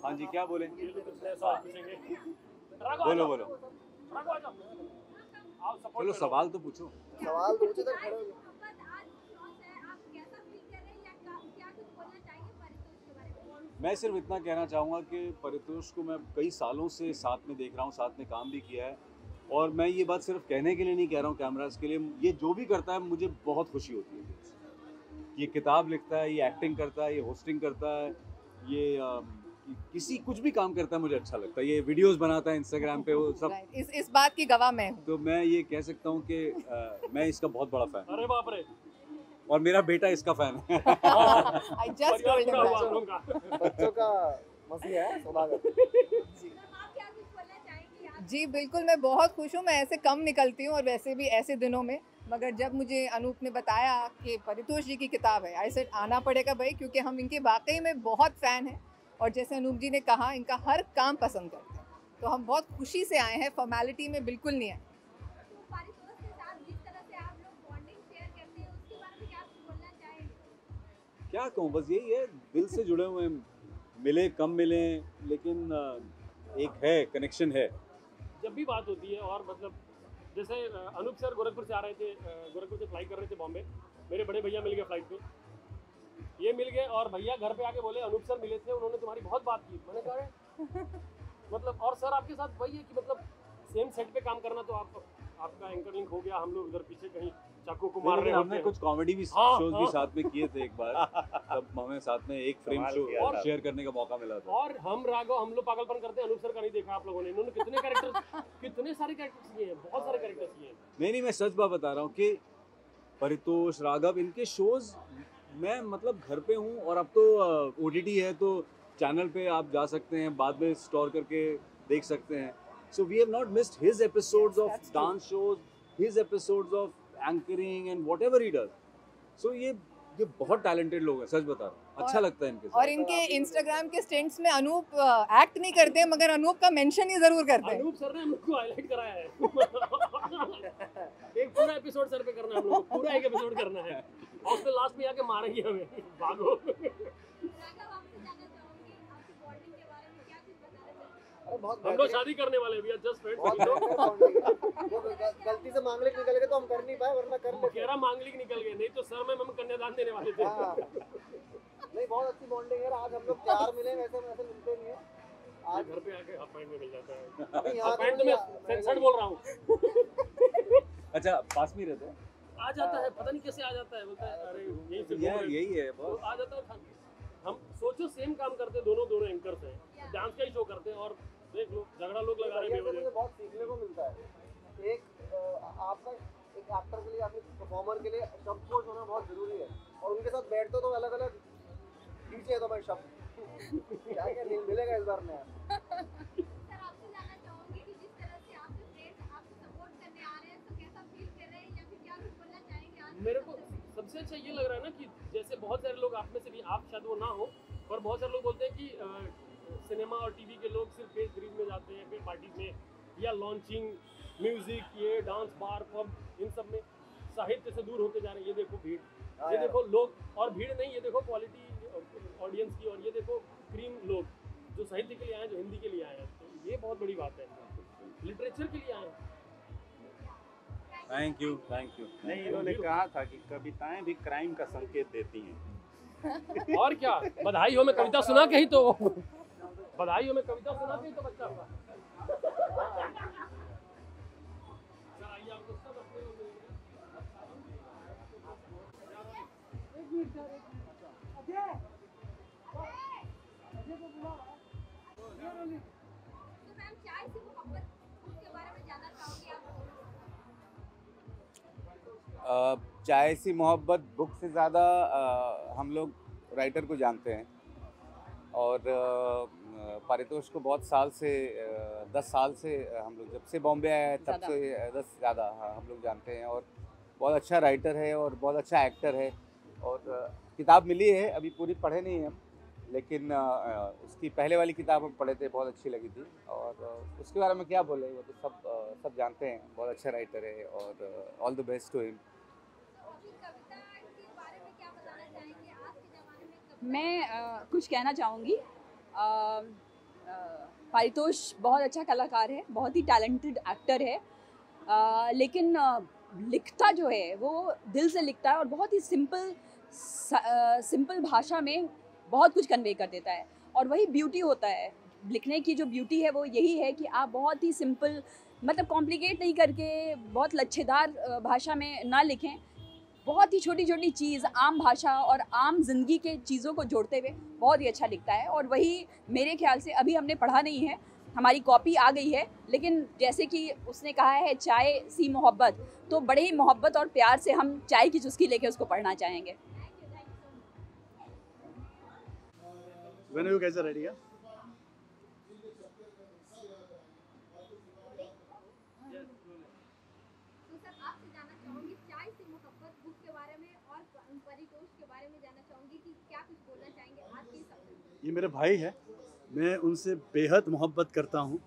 हाँ जी, क्या बोले? बोलो बोलो। चलो सवाल तो पूछो। सवाल पूछे तो खड़े हो गए। मैं सिर्फ इतना कहना चाहूँगा कि परितोष को मैं कई सालों से साथ में देख रहा हूँ, साथ में काम भी किया है, और मैं ये बात सिर्फ कहने के लिए नहीं कह रहा हूँ कैमरास के लिए, ये जो भी करता है मुझे बहुत खुशी होती है। ये किताब लिखता है, ये एक्टिंग करता है, ये होस्टिंग करता है, ये किसी कुछ भी काम करता है मुझे अच्छा लगता है, ये वीडियोस बनाता है इंस्टाग्राम पे, वो सब। इस बात की गवाह मैं हूँ। तो मैं ये कह सकता हूँ कि मैं इसका बहुत बड़ा फैन। अरे बाप रे। और मेरा बेटा इसका फैन है। I just told him that. बच्चों का मसीहा है सौदागर। जी बिल्कुल, मैं बहुत खुश हूँ। मैं ऐसे कम निकलती हूँ और वैसे भी ऐसे दिनों में, मगर जब मुझे अनूप ने बताया कि परितोष जी की किताब है, आई सेड आना पड़ेगा भाई, क्योंकि हम इनके वाकई में बहुत फ़ैन हैं। और जैसे अनूप जी ने कहा, इनका हर काम पसंद करते हैं, तो हम बहुत खुशी से आए हैं, फॉर्मेलिटी में बिल्कुल नहीं आए। क्या कहूँ, बस यही है, दिल से जुड़े हुए हैं, मिले कम मिले, लेकिन एक है, कनेक्शन है। जब भी बात होती है, और मतलब जैसे अनूप सर गोरखपुर से आ रहे थे, गोरखपुर से फ्लाई कर रहे थे बॉम्बे, मेरे बड़े भैया मिल गए फ्लाइट पे, ये मिल गए और भैया घर पे आके बोले अनूप सर मिले थे, उन्होंने तुम्हारी बहुत बात की। मैंने कहा मतलब, और सर आपके साथ वही है कि मतलब सेम सेट पे काम करना, तो आपका एंकर लिंक हो गया, हम लोग इधर पीछे कहीं चाकू को मार रहे हैं। हमने कुछ कॉमेडी भी हाँ, शोज भी हाँ। साथ में किए थे एक बार, तब हमें साथ में एक फ्रेम कमाल शो किया था। शेयर करने का मौका मिला था। और हम लोग पागलपन करते हैं, अनूप सर का नहीं देखा आप लोगों ने, इन्होंने कितने कैरेक्टर्स कितने सारे कैरेक्टर्स किए हैं, बहुत सारे कैरेक्टर्स किए हैं। नहीं, मैं सच बात बता रहा हूँ कि परितोष, राघव, इनके शोज मैं मतलब घर पे हूँ, और अब तो OTT है, तो चैनल पे आप जा सकते हैं, बाद में स्टोर करके देख सकते हैं। So we have not missed his episodes Yes, of that's true. Dance shows, his episodes of anchoring and whatever he does. So ये बहुत टैलेंटेड लोग हैं, सच बता रहा हूँ, अच्छा लगता है इनके और साथ। इनके इंस्टाग्राम के स्टेंट्स में अनूप एक्ट नहीं करते हैं, मगर अनूप का मेंशन ही जरूर करते हैं। अनूप सर ने हम लोग को हाईलाइट कराया है। एक पूरा एपिसोड सर पे करना है, हम लोग को पूरा एक एपिसोड करना है, और उसके लास्ट में आके मारेंगे हमें, भागो। अरे बहुत हम लोग शादी करने वाले हैं, जस्ट बहुत फ्रेंड्स। बेहतर bonding है। वो गलती से मांगलिक निकल गए तो हम कर नहीं पाए, वरना कर लेते। कह रहा मांगलिक निकल गए, नहीं तो सर में हम कन्यादान देने वाले थे। हाँ। नहीं, बहुत अच्छी बॉन्डिंग है। आज हम लोग तैयार मिले, वैसे वैसे मिलते नहीं है। आज घर पे आके हाफ पैंट में मिल जाता है। अभी यहाँ हाफ पैंट तो में नहीं, सेंसर्ड बोल रहा हूँ। अच्छा, पास में ही रहते हैं? आ जाता है, पता नहीं कैसे आ जाता है, बोलता है अरे यही से घूम रहे हैं। यही है तो बस। आ जाता है। हम सोचो सेम काम करते, दोनों एंकर्स हैं, डांस का ही शो करते हैं, और देख लो झगड़ा लोग लगा रहे भैया से हैं मुझे बेवजह। बहुत सीखने को मिलता है। एक आपका एक एक्टर के लिए, आपके परफॉर्मर के लिए शब्दकोश होना बहुत जरूरी है, और उनके साथ बैठते तो अलग अलग खींचे तो भाई शब्द क्या क्या नहीं मिलेगा इस बार नया। मेरे को सबसे अच्छा ये लग रहा है ना कि जैसे बहुत सारे लोग, आप में से भी, आप शायद वो ना हो, पर बहुत सारे लोग बोलते हैं कि सिनेमा और टीवी के लोग सिर्फ फेस ग्रीन में जाते हैं, फिर पार्टीज में, या लॉन्चिंग, म्यूजिक, ये डांस बार, पब, इन सब में साहित्य से दूर होते जा रहे हैं। ये देखो भीड़, ये देखो लोग, और भीड़ नहीं, ये देखो क्वालिटी ऑडियंस की, और ये देखो क्रीम लोग जो साहित्य के लिए आए हैं, जो हिंदी के लिए आए हैं। तो ये बहुत बड़ी बात है, लिटरेचर के लिए आए हैं। Thank you, thank you. नहीं, इन्होंने कहा था कि कविताएं भी क्राइम का संकेत देती हैं। और क्या, बधाई हो में कविता सुना के ही तो, बधाई हो में कविता सुना के ही तो बच्चा हुआ। आइए आपको सब अपने लोग मिलेंगे। चाय सी मोहब्बत बुक से ज़्यादा हम लोग राइटर को जानते हैं, और परितोष को बहुत साल से 10 साल से हम लोग जब से बॉम्बे आए हैं तब से 10 से ज़्यादा हम लोग जानते हैं, और बहुत अच्छा राइटर है और बहुत अच्छा एक्टर है। और किताब मिली है, अभी पूरी पढ़े नहीं हम, लेकिन उसकी पहले वाली किताब हम पढ़े थे, बहुत अच्छी लगी थी। और उसके बारे में क्या बोले, वो तो सब जानते हैं, बहुत अच्छा राइटर है, और all the best to him. मैं कुछ कहना चाहूँगी। पारितोष बहुत अच्छा कलाकार है, बहुत ही टैलेंटेड एक्टर है, लेकिन लिखता जो है वो दिल से लिखता है और बहुत ही सिंपल भाषा में बहुत कुछ कन्वे कर देता है। और वही ब्यूटी होता है, लिखने की जो ब्यूटी है वो यही है कि आप बहुत ही सिंपल, मतलब कॉम्प्लिकेट नहीं करके, बहुत लच्छेदार भाषा में ना लिखें, बहुत ही छोटी छोटी चीज़, आम भाषा और आम जिंदगी के चीज़ों को जोड़ते हुए बहुत ही अच्छा लिखता है। और वही मेरे ख्याल से, अभी हमने पढ़ा नहीं है, हमारी कॉपी आ गई है, लेकिन जैसे कि उसने कहा है चाय सी मोहब्बत, तो बड़े ही मोहब्बत और प्यार से हम चाय की चुस्की लेके उसको पढ़ना चाहेंगे। When are you guys ready? Yeah? तो सर आपसे जानना चाहूंगी चाय से मोहब्बत बुक के बारे में और परितोष के बारे में जानना चाहूंगी कि क्या कुछ बोलना चाहेंगे आज के सब्जेक्ट। ये मेरे भाई है, मैं उनसे बेहद मोहब्बत करता हूँ।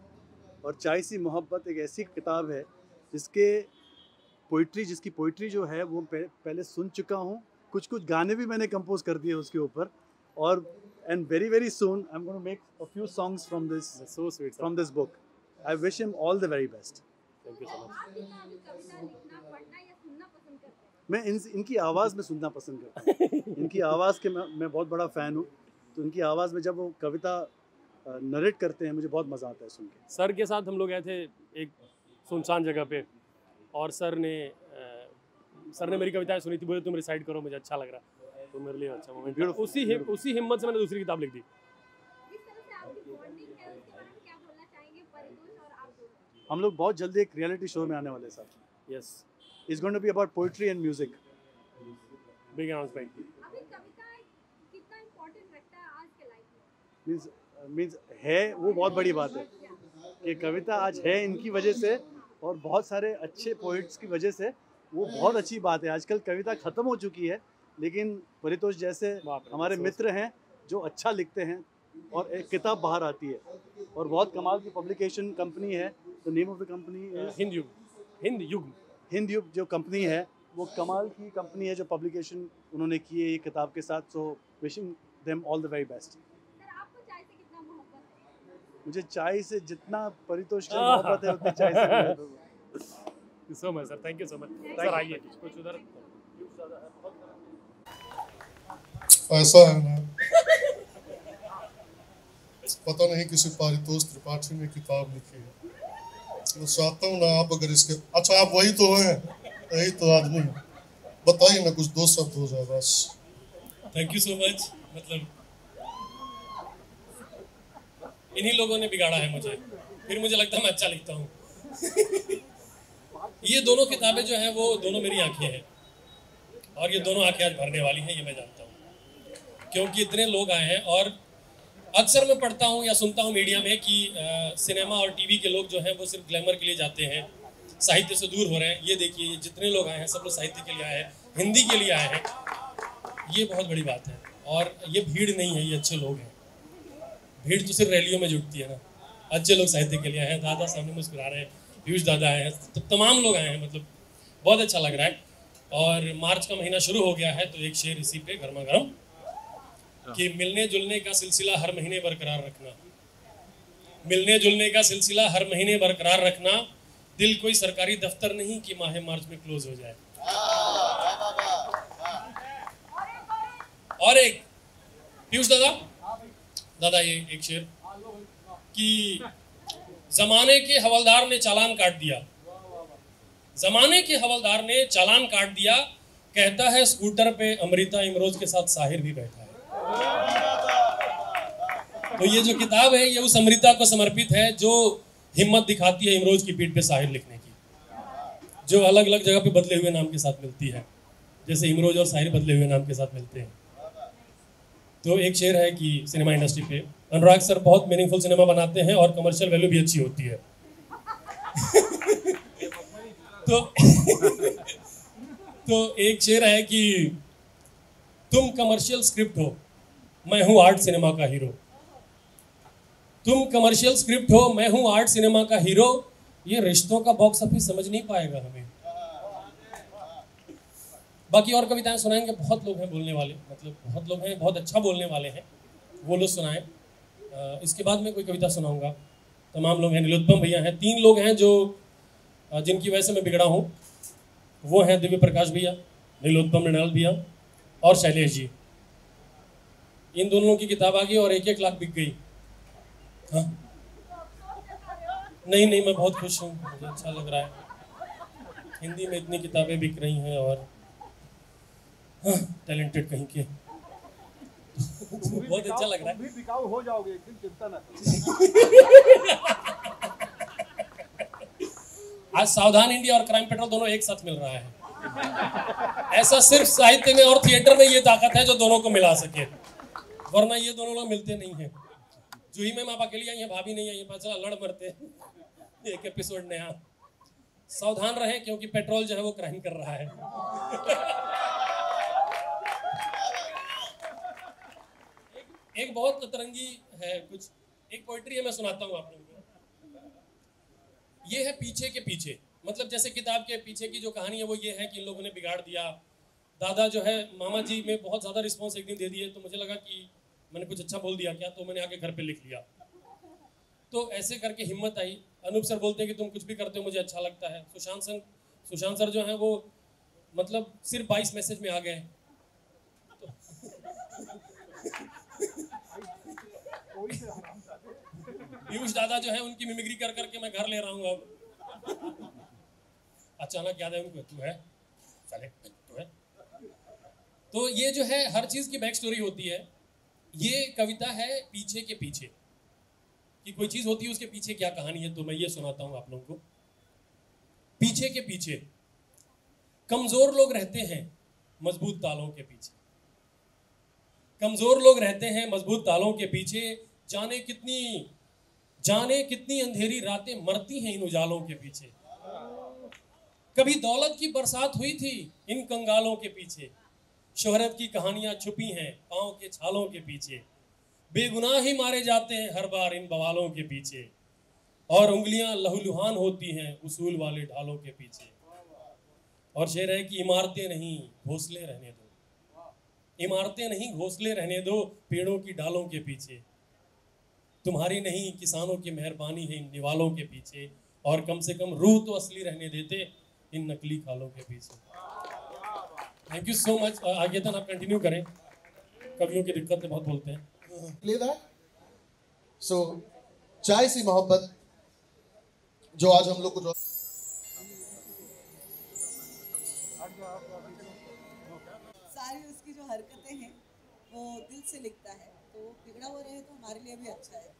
और चाय सी मोहब्बत एक ऐसी किताब है जिसकी पोइट्री जो है वो पहले सुन चुका हूँ, कुछ गाने भी मैंने कंपोज कर दिए उसके ऊपर। और and very soon I'm going to make a few songs from this book. I wish him all the very best. Thank you so much. आप कितना अभी कविता लिखना, पढ़ना या सुनना पसंद करते हैं? मैं इनकी आवाज़ में सुनना पसंद करता हूँ। इनकी आवाज़ के मैं बहुत बड़ा फ़ैन हूँ, तो इनकी आवाज़ में जब वो कविता नरेट करते हैं मुझे बहुत मज़ा आता है सुन के। सर के साथ हम लोग गए थे एक सुनसान जगह पे, और सर ने मेरी कविताएं सुनी थी, बोले तुम रिसाइट करो, मुझे अच्छा लग रहा, तो मेरे लिए अच्छा मोमेंट। उसी हिम्मत से मैंने दूसरी किताब लिख दी। जिस तरह से आपकी बॉन्डिंग है उसके बारे में क्या बोलना चाहेंगे परितोष और आप दोनों? हम लोग बहुत जल्दी एक रियलिटी शो में आने वाले हैं साथ। Yes, it's going to be about poetry and music. Big announcement. अभी कविता कितना इम्पोर्टेंट रखता है आज के लाइफ में? मीन्स है, वो बहुत बड़ी बात है कि कविता आज है इनकी वजह से और बहुत सारे अच्छे पोइट्स की वजह से, वो बहुत अच्छी बात है। आजकल कविता ख़त्म हो चुकी है, लेकिन परितोष जैसे हमारे मित्र हैं जो अच्छा लिखते हैं और एक किताब बाहर आती है और बहुत कमाल की पब्लिकेशन कंपनी है। The name of the company is Hind युग जो कंपनी है वो कमाल की कंपनी है जो पब्लिकेशन उन्होंने की है ये किताब के साथ। So wishing them all the very best. Sir आपको चाय से कितना मोहब्बत है? मुझे चाय से जितना परितोष की मोहब्बत है उतनी चाय से मोहब्बत है। So much sir, thank you so much sir. आइए कुछ उधर। ऐसा है ना, पता नहीं किसी पारितोष त्रिपाठी ने किताब लिखी है। मैं चाहता हूँ ना आप अगर इसके, अच्छा आप वही तो हैं, यही तो आदमी है, बताइए ना कुछ दो शब्द हो जाए बस। Thank you so much. मतलब इन्हीं लोगों ने बिगाड़ा है मुझे, फिर मुझे लगता है मैं अच्छा लिखता हूँ। ये दोनों किताबें जो हैं वो दोनों मेरी आंखें हैं, और ये दोनों आंखें आज भरने वाली हैं, ये मैं जानता हूँ, क्योंकि इतने लोग आए हैं। और अक्सर मैं पढ़ता हूँ या सुनता हूँ मीडिया में कि सिनेमा और टीवी के लोग जो हैं वो सिर्फ ग्लैमर के लिए जाते हैं, साहित्य से दूर हो रहे हैं। ये देखिए जितने लोग आए हैं सब लोग साहित्य के लिए आए हैं, हिंदी के लिए आए हैं, ये बहुत बड़ी बात है। और ये भीड़ नहीं है, ये अच्छे लोग हैं। भीड़ तो सिर्फ रैलियों में जुटती है ना, अच्छे लोग साहित्य के लिए आए हैं। दादा सामने मुस्कुरा रहे हैं, पीयूष दादा आए हैं, तो तमाम लोग आए हैं, मतलब बहुत अच्छा लग रहा है। और मार्च का महीना शुरू हो गया है, तो एक शेर इसी पे गर्मा गर्म कि मिलने जुलने का सिलसिला हर महीने बरकरार रखना, मिलने जुलने का सिलसिला हर महीने बरकरार रखना, दिल कोई सरकारी दफ्तर नहीं कि माह मार्च में क्लोज हो जाए। और एक पीयूष दादा ये एक शेर कि जमाने के हवलदार ने चालान काट दिया, जमाने के हवलदार ने चालान काट दिया, कहता है स्कूटर पे अमृता इमरोज के साथ साहिर भी बैठा है। तो ये जो किताब है ये उस अमृता को समर्पित है जो हिम्मत दिखाती है इमरोज की पीठ पे साहिर लिखने की, जो अलग अलग जगह पे बदले हुए नाम के साथ मिलती है, जैसे इमरोज और साहिर बदले हुए नाम के साथ मिलते हैं। तो एक शेर है कि सिनेमा इंडस्ट्री पे अनुराग सर बहुत मीनिंगफुल सिनेमा बनाते हैं और कमर्शियल वैल्यू भी अच्छी होती है। तो एक शेर है कि तुम कमर्शियल स्क्रिप्ट हो, मैं हूं आर्ट सिनेमा का हीरो। तुम कमर्शियल स्क्रिप्ट हो, मैं हूं आर्ट सिनेमा का हीरो। ये रिश्तों का बॉक्स ऑफिस समझ नहीं पाएगा हमें। बाकी और कविताएं सुनाएंगे, बहुत लोग हैं बोलने वाले, मतलब बहुत लोग हैं, बहुत अच्छा बोलने वाले हैं, वो लोग सुनाएं। इसके बाद मैं कोई कविता सुनाऊंगा। तमाम लोग हैं, नीलोत्पम भैया हैं, 3 लोग हैं जो जिनकी वजह से मैं बिगड़ा हूँ। वो हैं दिव्य प्रकाश भैया, नीलोत्पम मृणाल भैया और शैलेश जी। इन दोनों की किताब आ गई और 1-1 लाख बिक गई। हाँ नहीं, मैं बहुत खुश हूँ, मुझे अच्छा लग रहा है। हिंदी में इतनी किताबें बिक रही हैं और हाँ, टैलेंटेड कहीं के बहुत अच्छा लग रहा है। बिकाऊ हो जाओगे एक दिन, चिंता ना। आज सावधान इंडिया और क्राइम पेट्रोल दोनों एक साथ मिल रहा है। ऐसा सिर्फ साहित्य में और थिएटर में ये ताकत है जो दोनों को मिला सके, वरना ये दोनों लोग मिलते नहीं हैं। जूही मैम आप अकेली आई हैं, भाभी नहीं आई है, पता चला लड़ मरते एक एपिसोड नया। सावधान रहें क्योंकि पेट्रोल जो है वो क्राइम कर रहा है। एक बहुत अतरंगी है, कुछ एक पोइट्री है, मैं सुनाता हूँ आप लोगों को। ये है पीछे के पीछे, मतलब जैसे किताब के पीछे की जो कहानी है वो ये है कि इन लोगों ने बिगाड़ दिया। दादा जो है मामा जी में बहुत ज़्यादा रिस्पॉन्स एक दिन दे दिए, तो मुझे लगा कि मैंने कुछ अच्छा बोल दिया क्या, तो मैंने आके घर पे लिख लिया। तो ऐसे करके हिम्मत आई। अनूप सर बोलते हैं कि तुम कुछ भी करते हो मुझे अच्छा लगता है। सुशांत सर जो है वो मतलब सिर्फ 22 मैसेज में आ गए। पीयूष दादा जो है उनकी मिमिक्री कर करके मैं घर ले रहा हूँ अब। अचानक याद है उनको, तू है साले, तू है। तो ये जो है हर चीज की बैक स्टोरी होती है। ये कविता है पीछे के पीछे, कि कोई चीज होती है उसके पीछे क्या कहानी है, तो मैं ये सुनाता हूं आप लोगों को। पीछे के पीछे कमजोर लोग रहते हैं मजबूत तालों के पीछे। कमजोर लोग रहते हैं मजबूत तालों के पीछे। जाने कितनी अंधेरी रातें मरती हैं इन उजालों के पीछे। कभी दौलत की बरसात हुई थी इन कंगालों के पीछे। शोहरत की कहानियां छुपी हैं पांव के छालों के पीछे। बेगुनाह ही मारे जाते हैं हर बार इन बवालों के पीछे। और उंगलियां लहूलुहान होती हैं उसूल वाले ढालों के पीछे। और शेर है कि इमारतें नहीं घोंसले रहने दो, इमारतें नहीं घोंसले रहने दो पेड़ों की डालों के पीछे। तुम्हारी नहीं किसानों की मेहरबानी है इन निवालों के पीछे। और कम से कम रूह तो असली रहने देते इन नकली खालों के पीछे। Thank you so much. आगे तक आप कंटिन्यू करें, कवियों की दिक्कत से बहुत बोलते हैं। Play that? So, चाय सी मोहब्बत जो आज हम लोग को सारी उसकी जो हरकतें हैं वो दिल से लिखता है, तो बिगड़ा हुआ रहे तो हमारे लिए भी अच्छा है।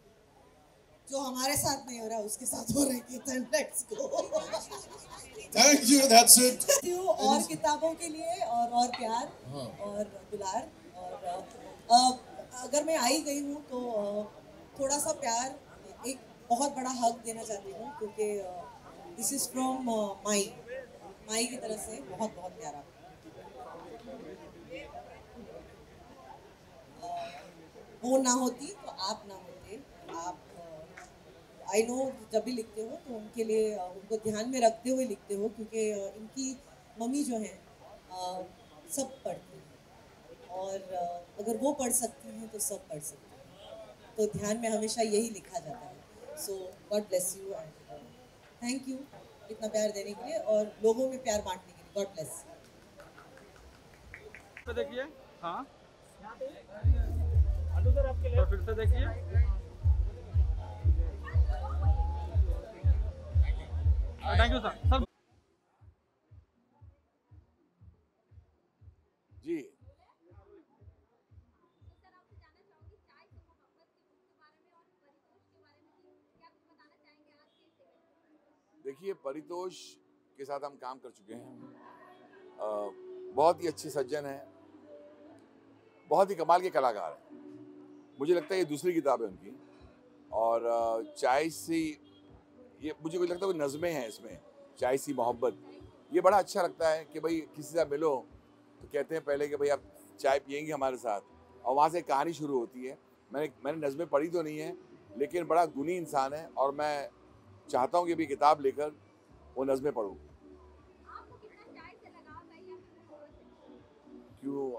जो हमारे साथ नहीं हो रहा उसके साथ हो रहा है। Let's go. Thank you, that's it. और किताबों के लिए और प्यार और दुलार। और अगर मैं आई गई हूँ तो थोड़ा सा प्यार, एक बहुत बड़ा हक देना चाहती हूँ, क्योंकि दिस इज फ्रॉम माई की तरफ से बहुत बहुत प्यारा। वो ना होती तो आप ना होते। आप आई नो जब भी लिखते हो तो उनके लिए उनको ध्यान में रखते हुए लिखते हो, क्योंकि इनकी मम्मी जो है सब पढ़ती हैं, और अगर वो पढ़ सकती हैं तो सब पढ़ सकते हैं। तो ध्यान में हमेशा यही लिखा जाता है। So God bless you and thank you इतना प्यार देने के लिए और लोगों में प्यार बांटने के लिए। God bless. देखिए, हाँ सर आपके लिए फिर से देखिए। Thank you sir. जी देखिए, परितोष के साथ हम काम कर चुके हैं। बहुत ही अच्छे सज्जन हैं, बहुत ही कमाल के कलाकार हैं। मुझे लगता है ये दूसरी किताब है उनकी। और चाय सी, ये मुझे कुछ लगता है नज़में हैं इसमें, चाय सी मोहब्बत। ये बड़ा अच्छा लगता है कि भाई किसी से मिलो तो कहते हैं पहले कि भाई आप चाय पियेंगे हमारे साथ, और वहाँ से कहानी शुरू होती है। मैंने नज़में पढ़ी तो नहीं है, लेकिन बड़ा गुणी इंसान है और मैं चाहता हूँ कि भी किताब लेकर वो नज़में पढूं। क्यों,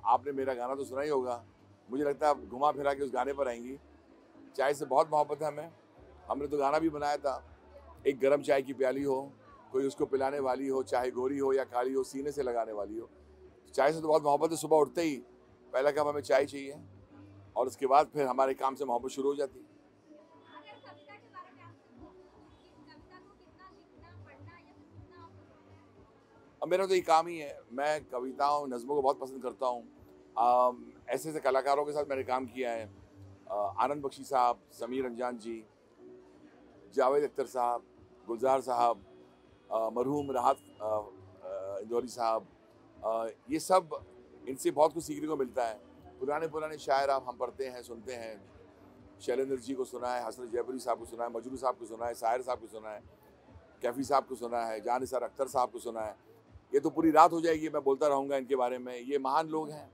आपने मेरा गाना तो सुना ही होगा। मुझे लगता है आप घुमा फिरा के उस गाने पर आएंगी। चाय से बहुत मोहब्बत है हमें। हमने तो गाना भी बनाया था, एक गरम चाय की प्याली हो, कोई उसको पिलाने वाली हो, चाहे गोरी हो या काली हो, सीने से लगाने वाली हो। चाय से तो बहुत मोहब्बत है। सुबह उठते ही पहला कप हमें चाय चाहिए और उसके बाद फिर हमारे काम से मोहब्बत शुरू हो जाती है। अब मेरा तो ये काम ही है, मैं कविताओं नज़्मों को बहुत पसंद करता हूँ। ऐसे ऐसे कलाकारों के साथ मैंने काम किया है, आनंद बख्शी साहब, समीर अंजान जी, जावेद अख्तर साहब, गुलजार साहब, मरहूम राहत इंदौरी साहब, ये सब, इनसे बहुत कुछ सीखने को मिलता है। पुराने शायर आप हम पढ़ते हैं, सुनते हैं। शैलेंद्र जी को सुना है, हसन जयपुरी साहब को सुना है, मजरू साहब को सुना है, साहिर साहब को सुना है, कैफी साहब को सुना है, जान निसार अख्तर साहब को सुना है। ये तो पूरी रात हो जाएगी, मैं बोलता रहूँगा इनके बारे में। ये महान लोग हैं,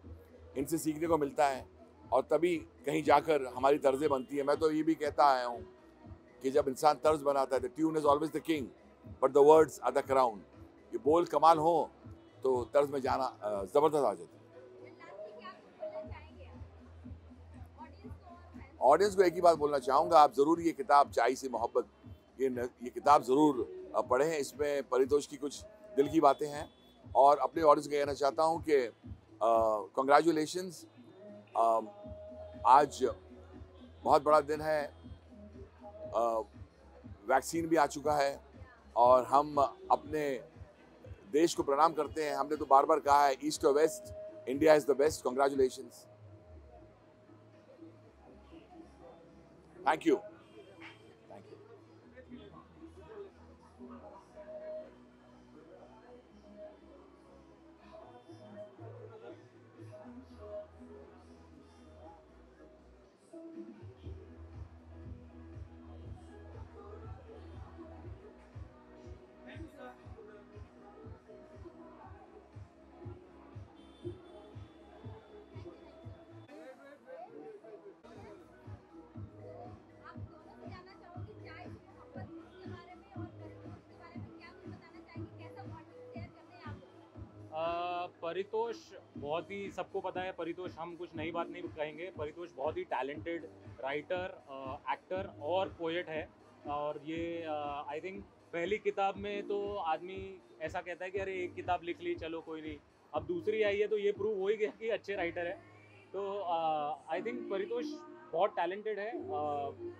इनसे सीखने को मिलता है और तभी कहीं जाकर हमारी तर्जें बनती हैं। मैं तो ये भी कहता आया हूँ कि जब इंसान तर्ज बनाता है, the tune is always the king but the words are the crown. ये बोल कमाल हो तो तर्ज में जाना ज़बरदस्त आ जाता है। ऑडियंस को एक ही बात बोलना चाहूँगा, आप ज़रूर ये किताब चाय से मोहब्बत, ये किताब ज़रूर पढ़ें। इसमें परितोष की कुछ दिल की बातें हैं और अपने ऑडियंस को कहना चाहता हूँ कि कंग्रेचुलेशंस, आज बहुत बड़ा दिन है। वैक्सीन भी आ चुका है और हम अपने देश को प्रणाम करते हैं। हमने तो बार बार कहा है, ईस्ट और west, India is the best. Congratulations, thank you. Paritosh बहुत ही, सबको पता है परितोष, हम कुछ नई बात नहीं कहेंगे। परितोष बहुत ही टैलेंटेड राइटर, एक्टर और पोएट है। और ये आई थिंक पहली किताब में तो आदमी ऐसा कहता है कि अरे एक किताब लिख ली, चलो कोई नहीं। अब दूसरी आई है तो ये प्रूव हो ही गया कि अच्छे राइटर है। तो आई थिंक परितोष बहुत टैलेंटेड है।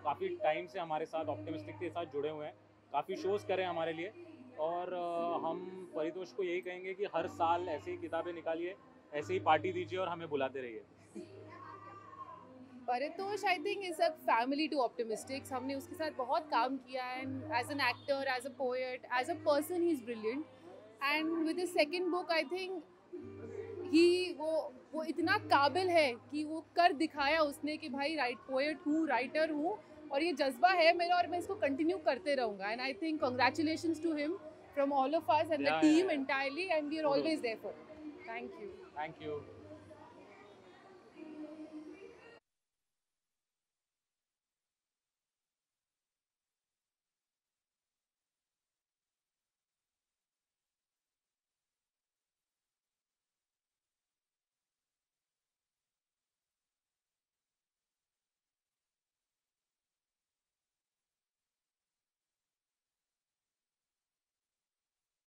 काफ़ी टाइम से हमारे साथ ऑप्टिमिस्टिक के साथ जुड़े हुए हैं, काफ़ी शोज़ करें हमारे लिए। और हम परितोष को यही कहेंगे कि हर साल ऐसी ही किताबें निकालिए, ऐसे ही पार्टी दीजिए और हमें बुलाते रहिए। Paritosh I think is a family too optimistics. हमने उसके साथ बहुत काम किया है, and as an actor, as a poet, as a person he is brilliant. And with his second book I think वो इतना काबिल है कि वो कर दिखाया उसने कि भाई पोएट हूँ, राइटर हूँ, और ये जज्बा है मेरा और मैं इसको कंटिन्यू करते रहूँगा। And I think congratulations to him from all of us and the team entirely, and we are always there for him. Thank you.